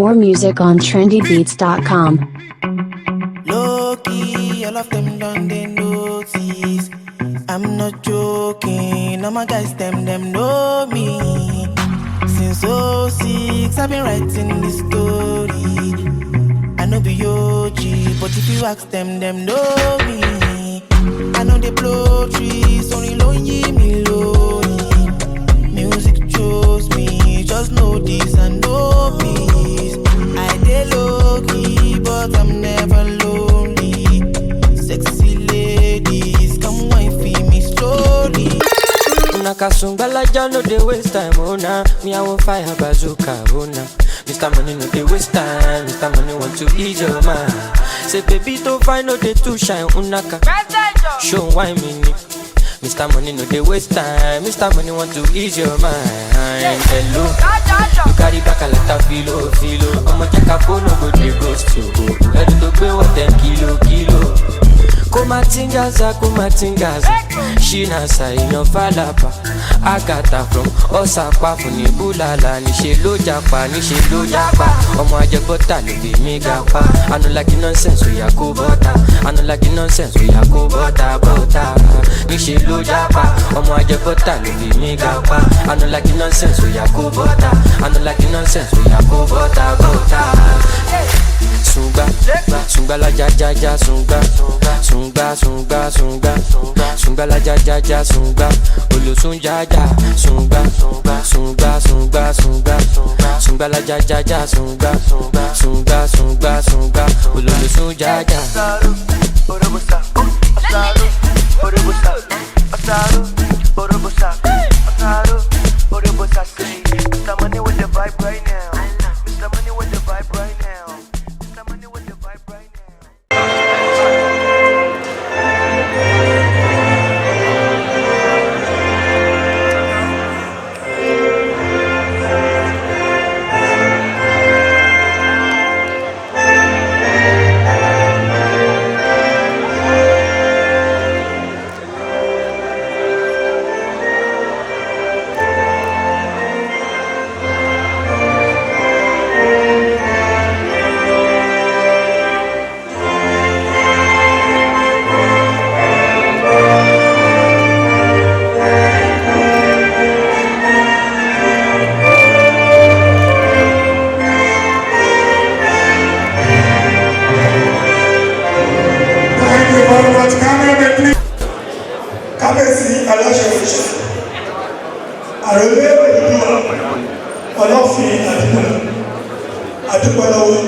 more music on trendybeats.com. Low-key, all of them done they notice. I'm not joking, all my guys, them know me. Since '06, I've been writing this story. I know be OG, but if you ask them know me. I know they blow trees, only lonely me lonely. Music chose me, just know this and know peace. I dey low-key, but I'm never lonely. Sexy ladies, come wine for me slowly. Nakasumbala no dey waste time, oh nah. Me I want fire bazooka, oh nah. Mr. Money no dey waste time, Mr. Money want to ease your mind. Say baby don't find no dey too shine, unaka. Show why me ni. Mr. Money no dey waste time, Mr. Money want to ease your mind. Hello, you carry back a lot of filo. I'ma check a phone, no go dey ghost you. Ready to pay what 10 kilo. Kumatingaza, Shina sa inyo falapa. Agata from Osapa funi bulala. Nishe lo japa. Omo ajebota le be me gapa. I no like the nonsense we ya ko bota. Nishe lo japa. Omo ajebota le be me gapa. I no like the nonsense we ya ko bota. Sunga la ja sunga la ja sunga olo sunga sunga la ja sunga olo sunga Mr. Money with the vibe right now. Mr. Money with the vibe right now. Kábíyèsí aláṣẹwòṣe àròlé Odùduwà ọlọ́fin àdúgbò lọ́wọ́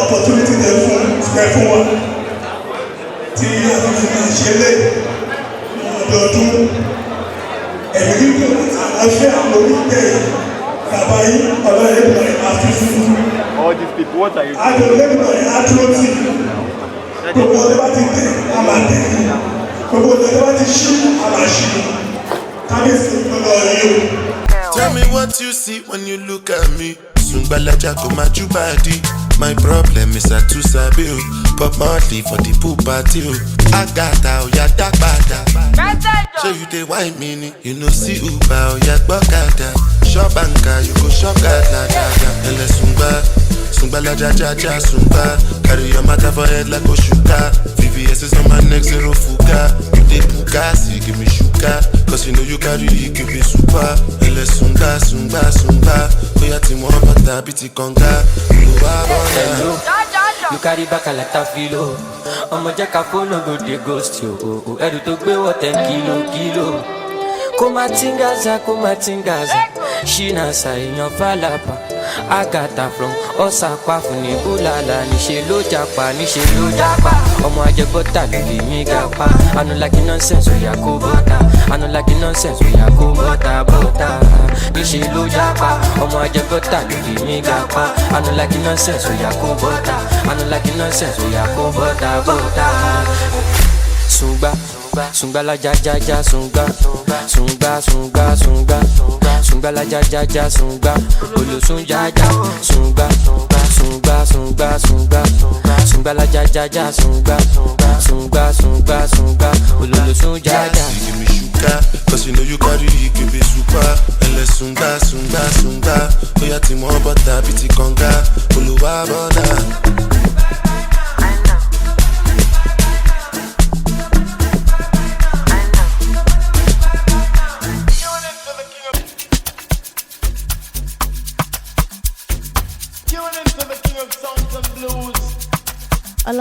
opportunity tẹ fún wa tí àfihàn ìṣẹ̀lẹ̀ ọdọọdún ẹ̀mí gígùn àlàáfíà orílẹ̀ bàbá yìí ọlọ́ọ̀lẹ́gbọ̀n àfihàn all these people, what are you doing? àdọ̀lẹ́gbọ̀n àdúrótì gbogbo ọdẹ bá ti tẹ̀ àmàtẹ̀ Tell me what you see when you look at me. Sungbalaja go my body. My problem is I too sabi o. Pop Marley for the pool party o. Agata o ya dagbada. So you dey wine me, you know see Uber o ya gbọ́kada. Shop banker, you go shop gada. Ele Sungbalaja Sungba. Carry your matter for head like Oshuka. VVS is on my neck, zero fuka. You dey puka, see give me shuka. Cause you know you carry, you give me super. Ele Sunga. Oya ti mo bata biti konga. Hello, you carry back a lot of filo. I'ma check a phone, no go dey ghost you. Ready to pay what 10 kilo. Kumatingaza. Shina sa inyo falapa. Agata from Osapa funi bulala. Nishe lo japa. Omo ajebota le be me gapa. I no like the nonsense we ya ko bota. Nishe lo japa. Omo ajebota le be me gapa. I no like the nonsense we ya ko bota. Sunga la ja sunga la ja sunga olo sunga la ja sunga olo sunga. Give me sugar, cause you know you carry, give me super. Ele sunga. Oya ti mo butter biti konga.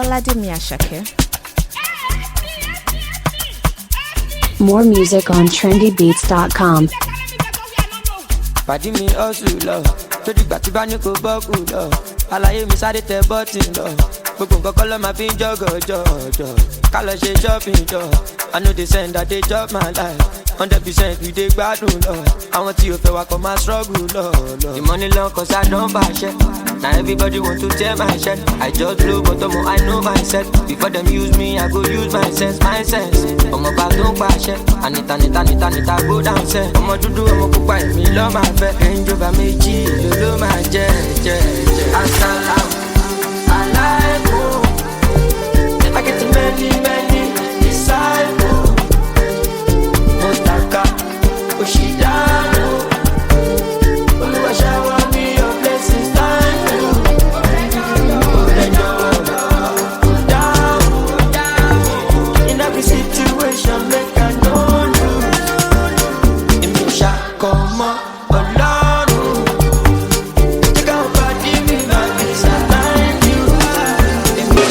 Oladimi Ashake. More music on trendybeats.com. Pàdí mi hustle lọ, tó dìgbà tí bá ní kò bọ́kù lọ. Àlàyé mi sáré tẹ bọ́tì lọ. Gbogbo nǹkan kọ́ ló máa fi ń jọ́gọ̀jọ̀. Ká lọ ṣe shopping jọ. I know they send that they chop my life. 100% we dey gbádùn lọ. Àwọn tí o fẹ́ wa kọ́ máa struggle lọ. The money long cause I don't buy shit. Now everybody want to tear my shirt. I just blow but I know myself. Before them use me, I go use my sense. Ọmọ bá tó ń pàṣẹ. Anita go down sẹ́. Ọmọ dúdú ọmọ pupa èmi lọ́ máa fẹ́. Ẹ̀ńjọba méjì ló máa jẹ́. Asalamu alaikum. I get many disciples. Motaka Oshidano. Oluwa shower me your blessings. Thank you. In every situation, make I know lose. In me shakoma alone. Take out body me my visa. Thank you. In me